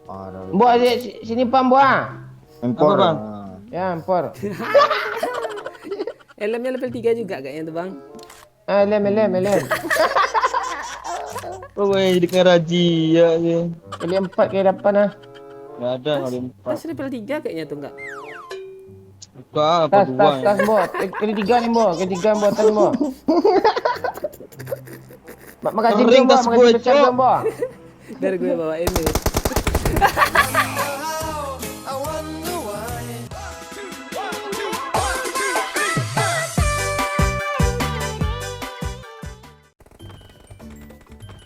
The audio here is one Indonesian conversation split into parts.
Mbok sini pam Mbok. Impor bang. Ya, impor. Helmnya level 3 juga kayaknya tuh bang. Lem. Pokoknya jadi karaji ya sih. Kali 4 kali 8 ah. Nggak ada kali 4. Pas level 3 kayaknya tuh enggak. Bukan apa dua ya. Tas Mbok. Kali 3 nih Mbok. Kali 3 Mbok tas Mbok. Makasih Kering Mbok, tas makasih gue, besar Cok. Mbok. Dari gue bawain nih.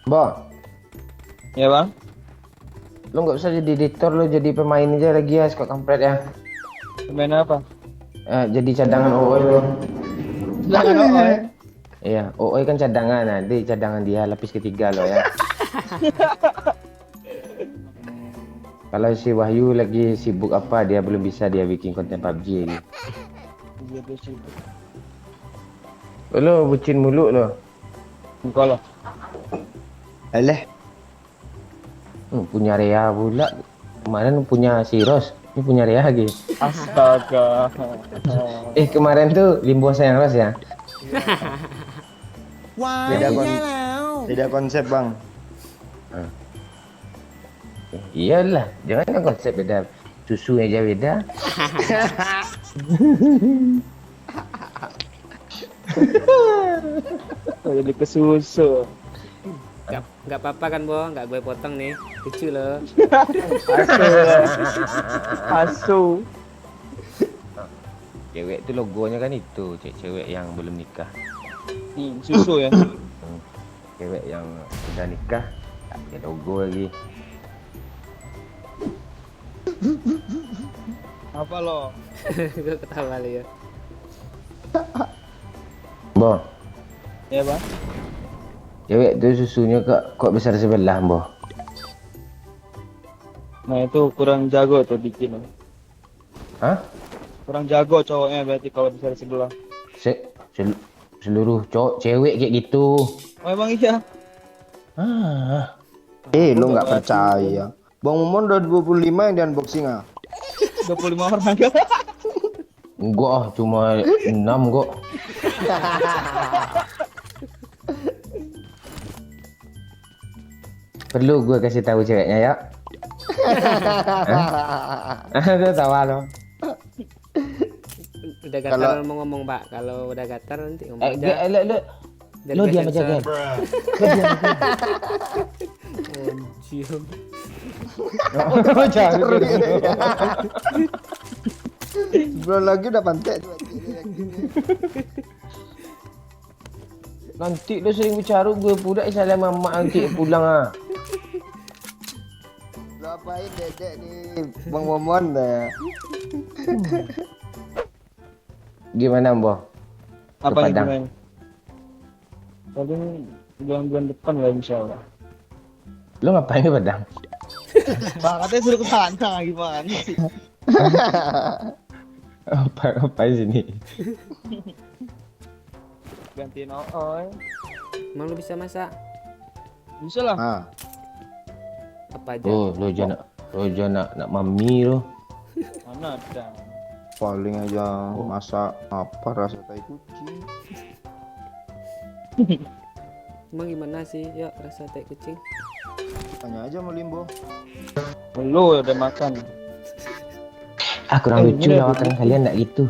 Mbok, Ya bang. lu nggak usah jadi editor, lu jadi pemain aja lagi ya, Scott Kampret ya. Main apa? Jadi cadangan OOI lu. Jangan OOI. Iya, OOI kan cadangan, nanti cadangan dia lapis ketiga lo ya. Kalau si Wahyu lagi sibuk apa, dia belum bisa dia bikin konten PUBG ini. Iya dia sibuk. Lo bucin mulu lo. Enggak lah. Alah. Punya Rea pula. Kemarin punya Siros, ini punya Rea lagi. Astaga. Kemarin tuh Limbo Sayang Ros ya. Beda konsep bang. Iyalah, jangan kan konsep beda. Susu aja beda. Jadi kesusu. Enggak apa-apa kan, Bo? Enggak gue potong nih. Lucu loh. Asu. Cewek itu logonya kan itu, cewek yang belum nikah. Susu ya. Cewek yang sudah nikah, tak ada logo lagi. Apa lo? Gue ketawa li ya. Bo, Ya bang. cewek itu susunya kok besar sebelah, Bo? Nah itu kurang jago tuh bikin. Hah? Kurang jago cowoknya berarti kalau bisa di sebelah. Seluruh cowok cewek kayak gitu. Oh emang iya. Lu nggak percaya. Bang Momon udah 25 yang di unboxing ah. 25 orang kan? Enggak ah, cuma 6 kok. Perlu gue kasih tahu ceweknya ya. Ada tawa lo. Udah gatal mau ngomong, Pak. Kalau udah gatal nanti ngomong aja. Lo diam aja, Gen. Anjir. Belum lagi udah pantai. Nanti lo sering bicara gue pula salam mamak nanti pulang ah. Lo apain dedek nih Bang Momon dah. Gimana, Mbah? Apa Padang. gimana? Paling bulan-bulan depan lah insyaallah. Lo ngapain ke Padang? Bang katanya suruh ke sana gimana sih? Ngapain sini? Gantiin OOI. Emang lu bisa masak? Bisa lah. Ah, Apa aja? Oh, lo jangan nak mami lo. Mana ada. paling aja masak apa rasa tai kucing. Emang gimana sih ya rasa tai kucing? Tanya aja mau Limbo. Lu udah makan. Kurang lucu ini ya ada makan kalian enggak gitu.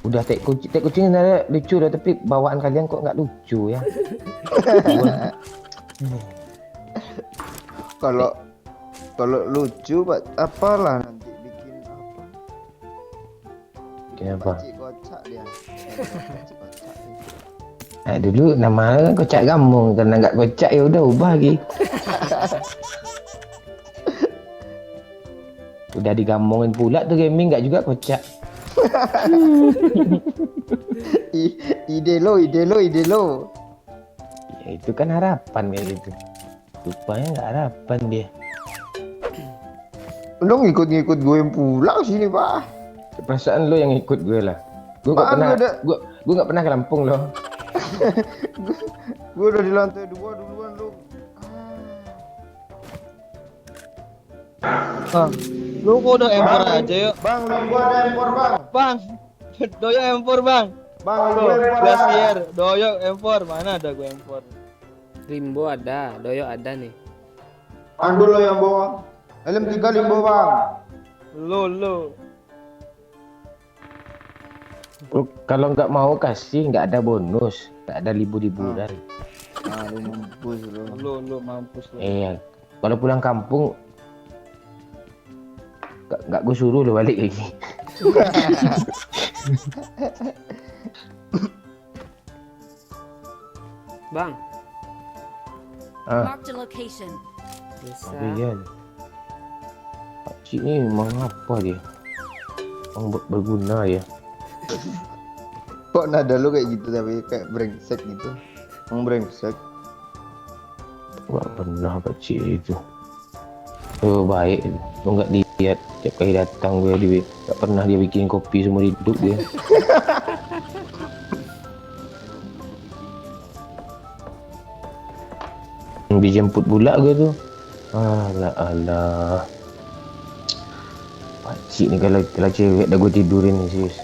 Udah tai kucing sebenarnya lucu dah, tapi bawaan kalian kok nggak lucu ya. Kalau lucu apalah nanti bikin apa? Kenapa? Pakcik kocak dia. Pakcik kocak dia. Dulu nama kan kocak gamung, karena nggak kocak ya udah ubah lagi. Udah digamungin pula tuh gaming nggak juga kocak. Ide lo. Ya itu kan harapan kayak gitu. Rupanya nggak harapan dia. Lo ngikut-ngikut gue yang pulang sini pak. Perasaan lo yang ikut gue lah. Gue nggak pernah. Gue nggak pernah ke Lampung loh. Gue udah di lantai 2 duluan. Bang, lu kok udah M4 aja yuk. Bang, limbo ada M4 bang. Bang, doyo M4 bang. Bang, limbo Tuh, M4 ada. Glacier, doyo M4. Mana ada gue M4? Rimbo ada, Doyo ada nih. Andu lo yang bawa. LM3 limbo bang. Lu. Kalau nggak mau kasih nggak ada bonus, nggak ada liburan. Nah, lu mampus lo. Lu mampus lu. Iya. Kalau pulang kampung nggak gue suruh lo balik lagi. Bang, Marked a location. bisa. Iya. Pakcik ni memang apa dia? Memang berguna ya. Kok nada lu kayak gitu tapi kayak brengsek gitu. Brengsek. Nggak pernah pakcik itu. Oh baik, lo nggak lihat tiap kali datang gue nggak pernah dia bikin kopi seumur hidup dia. Dijemput pula gue tuh. Alah. Pakcik ni kalau cewek dah gue tidurin ni serius.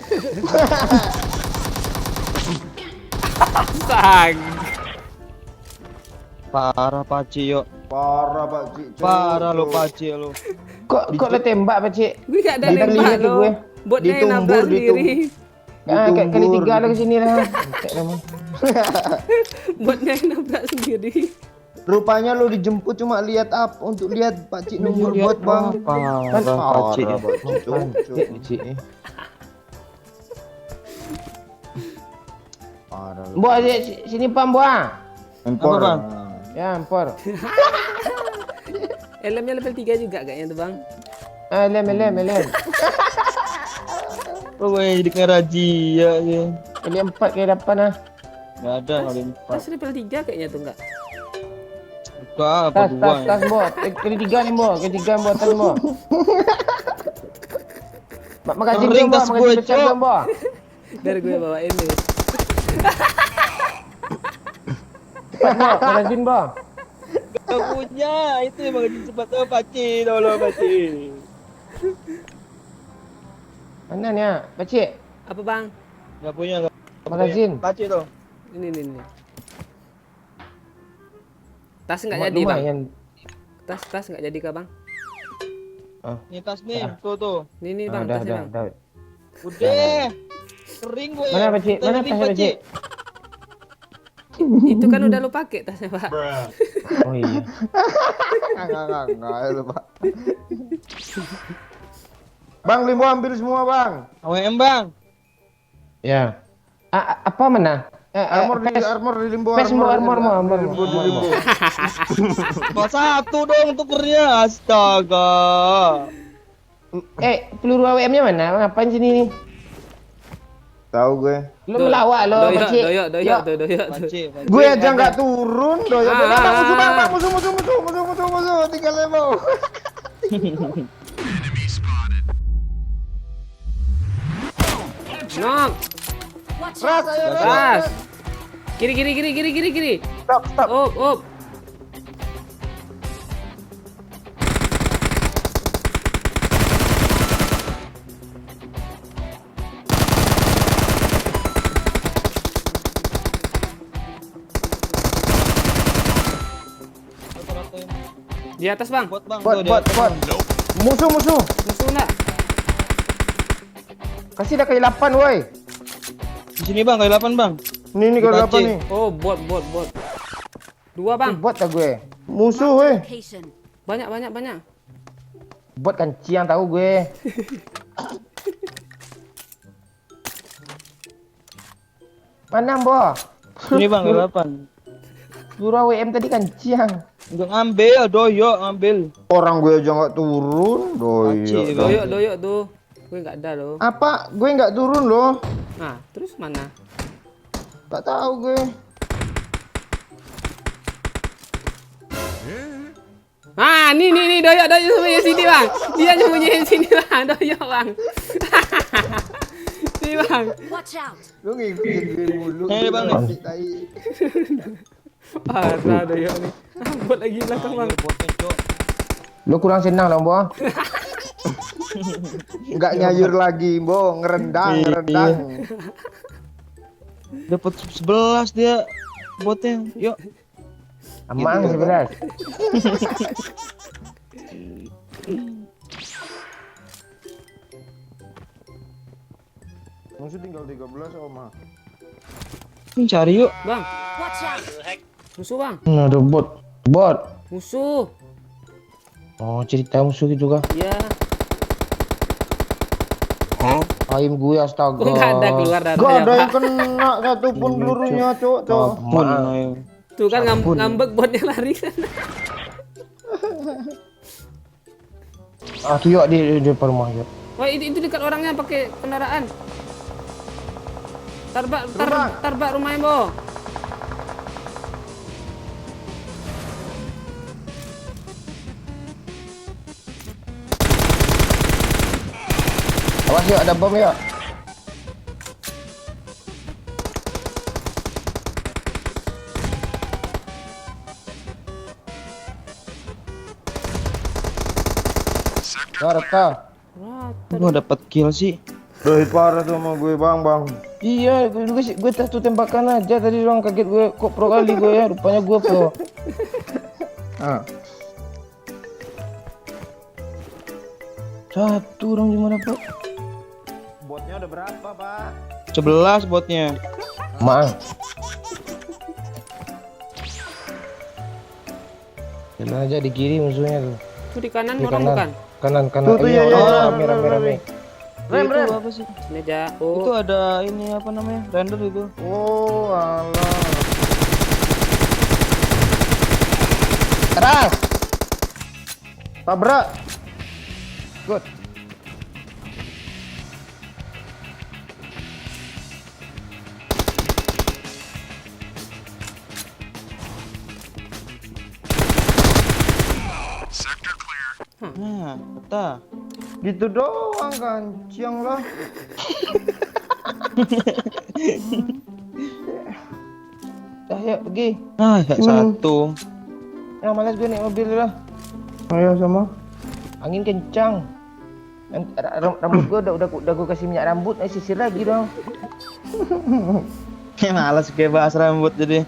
Sang. Parah Paci yuk. Parah pak Cik. Parah lo Paci lo. Kok lo tembak pakcik? Gue gak ada Ntar nembak lihat ke lo. gue. Botnya yang Ditumbur, nabrak sendiri. Kali 3 lah ke sini lah. Tak lama. Botnya yang nabrak sendiri. Rupanya lu dijemput cuma lihat apa untuk lihat Pak Cik nunggu buat bang. Parah Paci. Parah, Pak Cik. Cek pakcik ni. Parah. lu. Buat sini pam buah. Empor. Apa, Bang? Ya, empor. Helmnya level 3 juga kayaknya tuh bang. Lem. Oh gue jadi kena razia sih. Kali 4 kali 8 lah. Gak ada kali 4. Pas level 3 kayaknya tuh enggak. Buka apa dua ya? Tas buah. Kali 3 ni buah. Kali 3 buah tas buah. Makasih Kering buah. tas Makasih gue, besar Cok. buah. Dari gue bawain nih. Makasih buah. Gak punya, itu yang mau disebut apa Paci, tolong Paci. Mana ni ah? Pakcik. Apa bang? Gak punya, gak Magazin. Paci tuh. Ini. Tas nggak jadi bang. Lumayan. Tas nggak jadi kah bang? Ini tas nih, tuh. Ini bang, Dah, tasnya bang. dah. Udah, kering gue. Mana Pakcik? Mana Kering, tasnya Pakcik? Itu kan udah lo pakai tasnya pak. Oh iya. Enggak lu Pak. Bang, limbo ambil semua bang. AWM bang. Ya. Apa mana? Armor di limbo. Armor. Cuma satu dong tukernya, astaga. Peluru AWM-nya mana? Ngapain sini nih? Tahu gue. Lu melawak lo, Pakcik. Doyok tuh. Paci. Gue aja nggak turun doy. Musuh bang, musuh. Tinggal limbo. Nok. Watch out! Ras. Kiri. Stop. Up. Di atas bang. Bot bang. Bot. Musuh. Musuh nak. Kasih dah kali 8 woi. Di sini bang, kali 8 bang. Ini kalau apa Pakcik. nih? Oh bot. Dua bang. Bot dah gue. Musuh weh. Location. Banyak. Bot kan ciang tahu gue. Mana boh? Sini bang, kali 8. Peluru AWM tadi kan ciang. Udah ngambil, doyok ngambil. Orang gue aja nggak turun Pakcik, doy. Doyok tuh. Gue nggak ada loh. Apa? Gue nggak turun loh. Nah terus mana? Tak tahu gue. Ah, nih doyok sembunyi sini bang. Dia sembunyi sini bang, doyok bang. Nih bang. Watch out! Lu ngikutin gue mulu. Bang. Tai. Parah doyok nih. Bot lagi belakang bang. Botnya cok. Lo kurang senang lah, Bo. Enggak nyayur lagi, Bo, ngerendang, ngerendang. Dapat 11 dia botnya. Yuk. Aman 11. Musuh tinggal 13, Oma. Ini cari yuk. Bang, Watch out! musuh bang. Ada bot. Bot. Musuh. Oh, cerita musuh gitu kah? Ya. Aim gue astaga. Kok nggak ada keluar dari Gak ada ya, yang Pak? kena satu pun pelurunya, Cok, Cok. Tuh kan ngambek botnya lari sana. Ah, tuh yuk di depan rumah yuk. Wah, itu dekat orangnya pakai kendaraan. Tarbak rumahnya, Bo. Awas yuk, ada bom yuk. Rata. Gua dapat kill sih. Doi parah tuh sama gue, Bang. Iya, gue satu tembakan aja tadi orang kaget gue kok pro kali gue ya, rupanya gue pro. Ah. Satu orang cuma dapat. Botnya udah berapa, Pak? 11 botnya. Maaf. Jalan aja di kiri musuhnya tuh. Tuh di kanan Di orang kanan. bukan? Kanan. Tuh, Iya, iya, iya, rame. Rem. Itu apa sih? Ini aja. Itu Oh, ada ini apa namanya? Render itu. Oh, alah. Keras. Tabrak. Good. Nah, peta. Gitu doang kan, ciang lah. Dah yuk pergi. Ah, ya satu. Ya malas gue naik mobil lah. Ayo sama. Angin kencang. Rambut gue udah gue kasih minyak rambut, sisir lagi dong. Malas kayak bahas rambut jadi.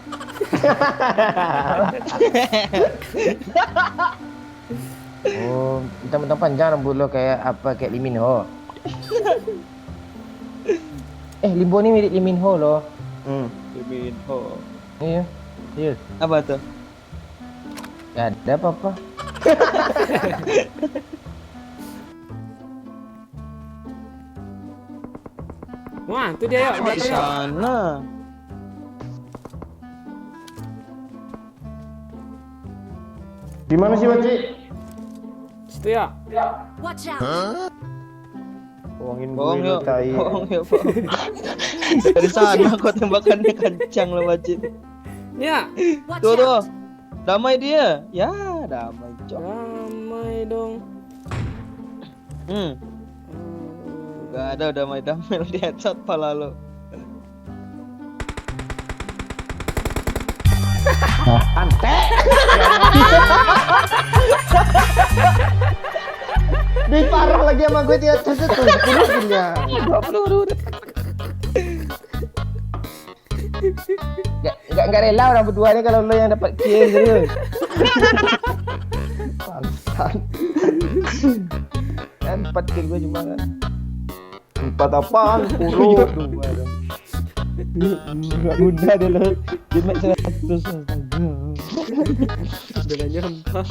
Oh, mentang-mentang panjang rambut lo kayak apa, kayak Lee Min Ho. Limbo ni milik Lee Min Ho loh. Oh. Iya. Iya. Apa tuh? Gak ada apa-apa. wah, itu dia yuk. Di sana. Di mana sih, Baci? Situ ya. Watch out! Bohongin Bohong gue, yuk. lu, tai. Bohong yuk, bohong. Dari sana kok tembakannya kencang lo, Wajib. Ya. Watch Tuh tuh. out! Damai dia. Ya, damai, Cok. Ramai dong. Gak ada damai-damai lo di headshot pala lo. Di parah lagi sama gue di atas itu. Kulitnya. Gak rela orang berdua ni kalau lo yang dapat kill serius. Kan 4 kill gue cuma kan. 4 apaan? 10. Gak mudah dia lo. Dia match 100. Udah nyampah.